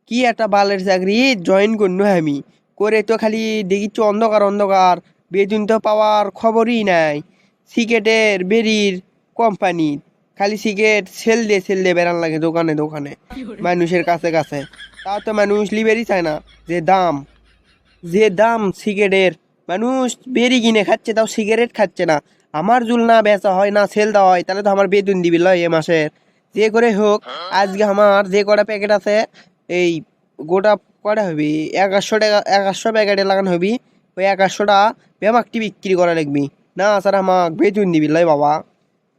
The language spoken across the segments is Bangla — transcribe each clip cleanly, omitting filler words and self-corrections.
কি একটা বালের চাকরি জয়েন করনু আমি করে তো খালি দেখিচ্ছ অন্ধকার অন্ধকার বেতন তো পাওয়ার খবরই নাই। সিগারেটের বেরির কোম্পানি খালি সিগারেট সেল দে বেড়ান লাগে দোকানে দোকানে মানুষের কাছে কাছে। তাও তো মানুষ লিবেরই চায় না। যে দাম যে দাম সিগারেটের, মানুষ বেরি কিনে খাচ্ছে তাও সিগারেট খাচ্ছে না। আমার জুল না বেচা হয় না সেল দেওয়া হয় তাহলে তো আমার বেতন দিবি লয় এ মাসের। যে করে হোক আজকে আমার যে কটা প্যাকেট আছে এই গোটা কটা হবি 1100 টাকা, 1100 প্যাকেটে লাগানো হবি। ওই 1100টা বেমাকটি বিক্রি করা লাগবি, না স্যার আমাক বেতন দিবি লয় বাবা।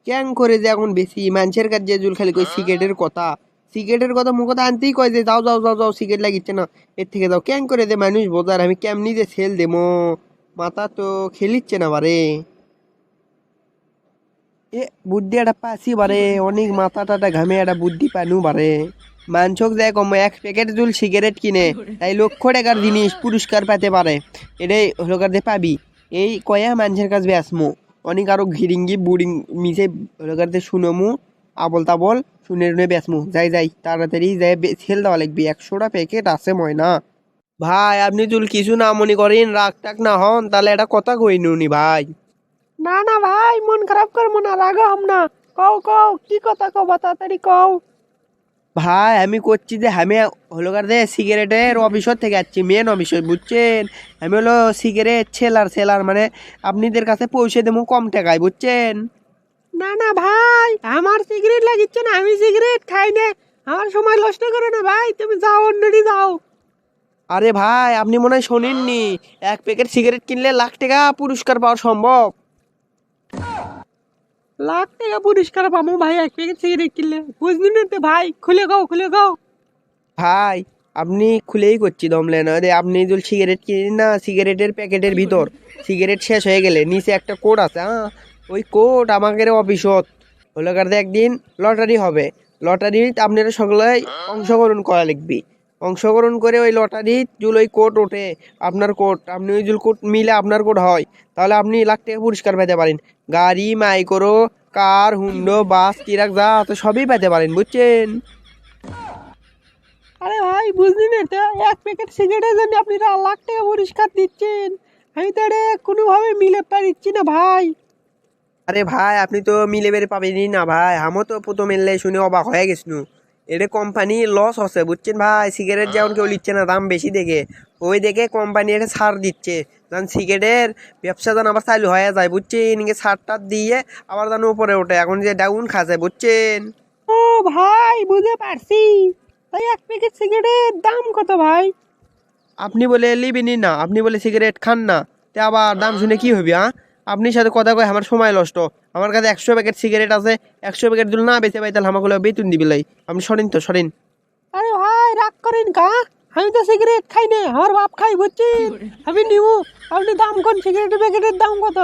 ক্যাং করে যে এখন বেশি মানুষের কাছে যে জুল খালি কই সিগারেটের কথা, সিগারেটের কথা মুখ কথা আনতেই কয় যে যাও যাও যাও যাও সিগারেট লাগিচ্ছে না এর থেকে যাও। ক্যাং করে যে মানুষ বোঝার আমি কেমনি যে সেল দেবো, মাথা তো খেলিচ্ছে না বারে। এ বুদ্ধি একটা পাসি বারে, অনেক মাথা টাটা ঘামে একটা বুদ্ধি পানু বারে। মানছক যায় কম 1 প্যাকেট জুল সিগারেট কিনে তাই লক্ষ টাকার জিনিস পুরস্কার পেতে পারে। এটাই হলো কার যে পাবি এই কয়া মানুষের কাছে বেসমো অনেক আরো ঘিরিঙ্গি বুড়িং মিশে হলো কার যে শুনমু আবল তাবল শুনে টুনে বেসমু। যাই যাই তাড়াতাড়ি যাই সেল দেওয়া লাগবে, 100টা প্যাকেট আছে ময়না। ভাই আপনি জুল কিছু না মনে করেন রাগ টাক না হন তাহলে একটা কথা কই নুনি ভাই। না না ভাই, মন খারাপ করবো না, রাগো হম না। কও কও, কি কথা কও, তাড়াতাড়ি কও। ভাই আমি করছি যে আমি হলো কার যে সিগারেটের অফিসর থেকে যাচ্ছি, মেন অফিসর বুঝছেন। আমি হলো সিগারেট সেলার সেলার মানে আপনাদের কাছে পৌঁছে দেবো কম টাকায় বুঝছেন। না না ভাই, আমার সিগারেট লাগিচ্ছে না, আমি সিগারেট খাই না। আমার সময় নষ্ট করো না ভাই, তুমি যাও, অন্যটি যাও। আরে ভাই আপনি মনে হয় শোনেননি, 1 প্যাকেট সিগারেট কিনলে লাখ টাকা পুরস্কার পাওয়া সম্ভব। লাখ টাকা পুরস্কার পাবো ভাই এক প্যাকেট সিগারেট কিনলে? বুঝলি না তো ভাই, খুলে গাও খুলে গাও। ভাই আপনি খুলেই করছি দমলেন আরে আপনি যদি সিগারেট কিনেন না, সিগারেটের প্যাকেটের ভিতর সিগারেট শেষ হয়ে গেলে নিচে একটা কোড আছে, হ্যাঁ ওই কোড আমাদের অফিসত হলো কার যে একদিন লটারি হবে। লটারিতে আপনারা সকলে অংশগ্রহণ করা লিখবি। অংশগ্রহণ করে ওই লটারি জুল ওই কোড ওঠে আপনার কোড, আপনি ওই জুল কোড মিলে আপনার কোড হয় তাহলে আপনি লাখ টাকা পুরস্কার পেতে পারেন। গাড়ি মাইক্রো কার হুন্ডো বাস ট্রাক যা আছে সবই পেতে পারেন বুঝছেন। আরে ভাই বুঝলি না তো, এক প্যাকেট সিগারেটের জন্য আপনি লাখ টাকা পুরস্কার দিচ্ছেন? আমি তো এটা কোনোভাবে মিলে পারিচ্ছি না ভাই। আরে ভাই আপনি তো মিলে বেড়ে পাবেনই না ভাই, আমিও তো প্রথম এলে শুনে অবাক হয়ে গেছনু। এটা কোম্পানি লস হচ্ছে বুঝছেন ভাই, সিগারেট যেমন কেউ নিচ্ছে না দাম বেশি দেখে, ওই দেখে কোম্পানি এটা ছাড় দিচ্ছে। যেন সিগারেটের ব্যবসা যেন আবার চালু হয়ে যায় বুঝছেন, ইনকে ছাড় টার দিয়ে আবার যেন উপরে ওঠে, এখন যে ডাউন খাচ্ছে বুঝছেন। ও ভাই, বুঝতে পারছি। তাই এক প্যাকেট সিগারেটের দাম কত ভাই? আপনি বলে লিবেনই না, আপনি বলে সিগারেট খান না, তে আবার দাম শুনে কি হবে? হ্যাঁ আপনি সাথে কথা কয় আমার সময় নষ্ট। আমার কাছে 100 প্যাকেট সিগারেট আছে, 100 প্যাকেট যদি না বেঁচে পাই তাহলে আমাকে বেতন দিবি লাই। আপনি সরেন তো সরেন। আরে ভাই রাগ করেন কা? আমি তো সিগারেট খাই না, আমার বাপ খাই বুঝছেন। আমি নিবো, আপনি দাম কোন সিগারেটের প্যাকেটের দাম কত?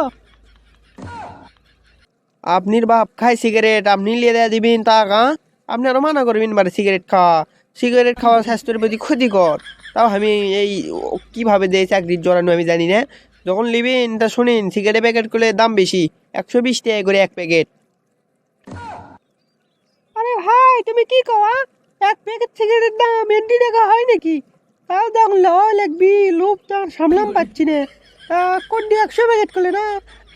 আপনির বাপ খায় সিগারেট আপনি লিয়ে দেয়া দিবেন তা কা? আপনি আরো মানা করবেন বারে সিগারেট খাওয়া, সিগারেট খাওয়া স্বাস্থ্যের প্রতি ক্ষতিকর। তাও আমি এই কিভাবে দেয় চাকরির জড়ানো আমি জানি না। যখন লিবেন তা শুনেন সিগারেট প্যাকেট করলে দাম বেশি, 120 টাকা করে 1 প্যাকেট। আরে ভাই তুমি কি কওয়া? এক প্যাকেট সিগারেটের দাম 80 টাকা হয় নাকি? তাও দাম লওয়া লাগবি, লোভ তো আর সামলাম পাচ্ছি না। কোন দিয়ে 100 প্যাকেট করলে না?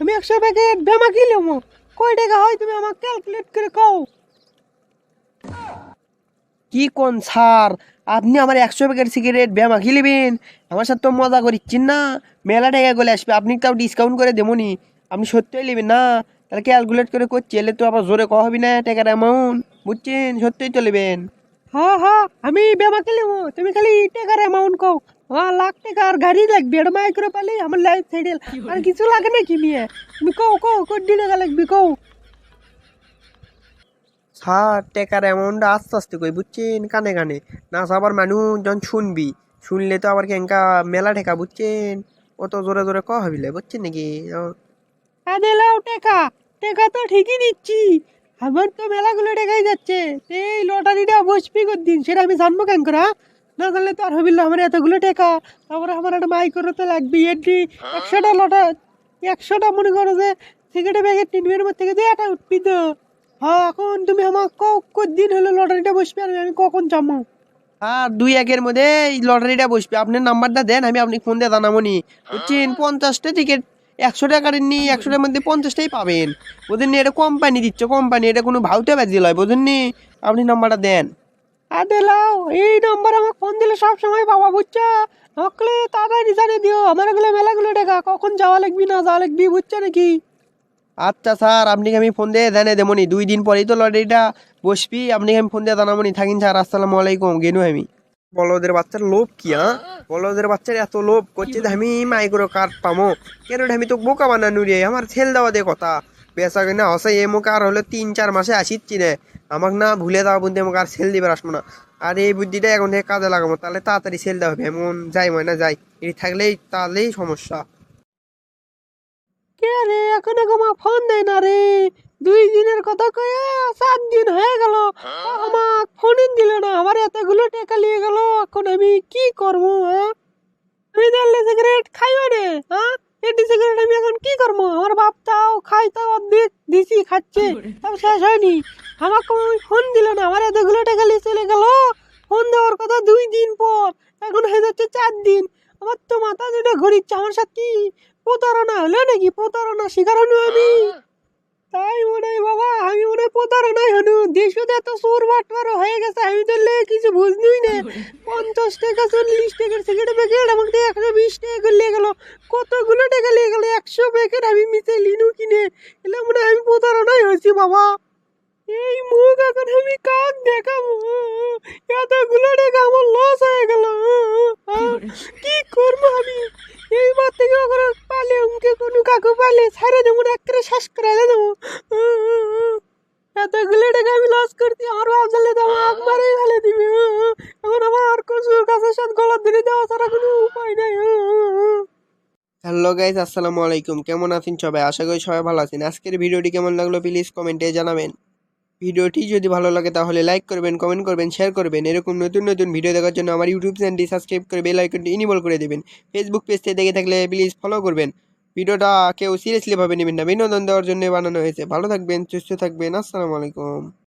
আমি 100 প্যাকেট বেমা কি লমো? কয় টাকা হয় তুমি আমাকে ক্যালকুলেট করে কও। কি কোন স্যার, আপনি আমার 100 প্যাকেট সিগারেট ব্যামাখি লিবেন? আমার সাথে তো মজা করিচ্ছেন না। মেলা টাকা করে আসবে, আপনি তাও ডিসকাউন্ট করে দেবনি। আপনি সত্যিই নেবেন না? তাহলে ক্যালকুলেট করে করছি, এলে তো আবার জোরে কয়া হবি না টাকার অ্যামাউন্ট বুঝছেন, সত্যিই তো নেবেন। হ্যাঁ হ্যাঁ, আমি বেমা কি লমো, তুমি খালি টাকার অ্যামাউন্ট কও। লাখ টাকা আর গাড়ি লাগবে, এটা মাই করে পালি আমার লাইফ সেটেল। আর কিছু লাগে নাকি মিয়া? তুমি কও কও, কোন টাকা লাগবে কও। স্যার টাকার অ্যামাউন্ট আস্তে আস্তে কই বুঝছেন, কানে কানে না সবার মানুষ যখন শুনবি, শুনলে তো আবার কেঙ্কা মেলা ঠেকা বুঝছেন। অত জোরে জোরে কয়া হবিলে বুঝছেন নাকি? দিলাও টেকা, টেকা তো ঠিকই নিচ্ছি। আমার তো মেলাগুলো টেকাই যাচ্ছে। এই লটারিটা বসবি দিন সেটা আমি জানবো কেন করা? না জানলে তো আর হবিল না, আমার এতগুলো টেকা। তারপরে আমার একটা মাইক করতে লাগবে এন্ট্রি। 100টা লটা, 100টা মনে করো যে সিগারেট প্যাকেট তিনবের মধ্যে থেকে যে এটা উঠবি তো। হ্যাঁ এখন তুমি আমার দিন হলো লটারিটা বসবে আর আমি কখন যাবো? আর 2-1-এর মধ্যে এই লটারিটা বসবে, আপনার নাম্বারটা দেন, আমি আপনি ফোন দিয়ে জানাবনি বুঝছেন। 50টা টিকিট 100 টাকার নি, 100টার মধ্যে 50টাই পাবেন বুঝলেন নি। এটা কোম্পানি দিচ্ছে, কোম্পানি, এটা কোনো ভাউতে বাজি লয় বুঝলেন নি। আপনি নাম্বারটা দেন। আদেলাও এই নম্বর আমাকে ফোন দিলে সব সময় পাবা বুঝছো। আমাকে তাড়াতাড়ি জানিয়ে দিও, আমার এগুলো মেলাগুলো টাকা কখন যাওয়া লাগবি না যাওয়া লাগবি বুঝছো নাকি। আচ্ছা স্যার, আপনাকে আমি ফোন দিয়ে জানিয়ে দেবনি, 2 দিন পরেই তো লটারিটা বসবি, আপনাকে আমি ফোন দিয়ে জানাবনি। থাকিন স্যার, আসসালামু আলাইকুম, গেনু আমি। বলদের বাচ্চার লোভ কি, হ্যাঁ? বলদের বাচ্চার এত লোভ করছে যে আমি মাইক্রো কার্ড পামো কেন, আমি তো বোকা বানানো রে, আমার ছেল দেওয়া দিয়ে কথা। বেচা কিনা হসে এ মুখে আর হলে 3-4 মাসে আসিচ্ছি রে, আমাকে না ভুলে যাওয়া বুঝতে আমাকে আর সেল দিবার আসবো না। আর এই বুদ্ধিটা এখন থেকে কাজে লাগাবো, তাহলে তাড়াতাড়ি সেল দেওয়া হবে। এমন যাই ময় না যাই, এটি থাকলেই তাহলেই সমস্যা। কে রে এখনো মা ফোন দেয় না রে, 2 দিনের কথা কয়ে 7 দিন হয়ে গেল, আমার ফোনই দিল না। আমার এতগুলো টাকা নিয়ে গেল, এখন আমি কি করবো হ্যাঁ? আমি তাহলে সিগারেট খাইও রে, হ্যাঁ? এটি সিগারেট আমি এখন কি করবো? আমার বাপ তাও খাই, তাও অর্ধেক দিছি খাচ্ছে, তাও শেষ হয়নি। আমাকে ওই ফোন দিল না, আমার এতগুলো টাকা নিয়ে চলে গেল। ফোন দেওয়ার কথা 2 দিন পর, এখন হয়ে যাচ্ছে 4 দিন। আমার তো মাথা যেটা ঘুরিচ্ছে, আমার সাথে কি প্রতারণা হলো নাকি? প্রতারণা শিকার হনু আমি, তাই মনে হয় বাবা, আমি মনে হয় প্রতারণাই হনু। দেশে তো এত চোর বাটপারও হয়ে গেছে, আমি তো কিছু বুঝলই না। 50 টাকা 40 টাকার সিগারেট প্যাকেট আমাকে দিয়ে 120 টাকা করে নিয়ে গেল। কতগুলো টাকা নিয়ে গেল, 100 প্যাকেট আমি মিশে লিনু কিনে। এলে মনে হয় আমি প্রতারণাই হয়েছি বাবা। এই মুখ এখন আমি কাক দেখাবো? এতগুলো টাকা আমার লস হয়ে গেল। কি করবো আমি? এইবার থেকে ওখানে পালে উনকে কোনো কাকু পালে ছাড়ে দেবো না, একটা শেষ করে দেবো। এতগুলো টাকা আমি লস করছি, আমার বাপ জ্বালে দেবো একবারেই ফেলে দিবে। এখন আমার আর কচুর কাছের সাথে গলা ধরে দেওয়া ছাড়া কোনো উপায় নেই। হ্যালো গাইজ, আসসালামু আলাইকুম, কেমন আছেন সবাই? আশা করি সবাই ভালো আছেন। আজকের ভিডিওটি কেমন লাগলো প্লিজ কমেন্টে জানাবেন। ভিডিওটি যদি ভালো লাগে তাহলে লাইক করবেন, কমেন্ট করবেন, শেয়ার করবেন। এরকম নতুন নতুন ভিডিও দেখার জন্য আমার ইউটিউব চ্যানেলটি সাবস্ক্রাইব করে বেল আইকনটি ইনেবল করে দেবেন। ফেসবুক পেজটি দেখে থাকলে প্লিজ ফলো করবেন। ভিডিওটা কেউ সিরিয়াসলি ভাবে নেবেন না, বিনোদন দেওয়ার জন্য বানানো হয়েছে। ভালো থাকবেন, সুস্থ থাকবেন, আসসালামু আলাইকুম।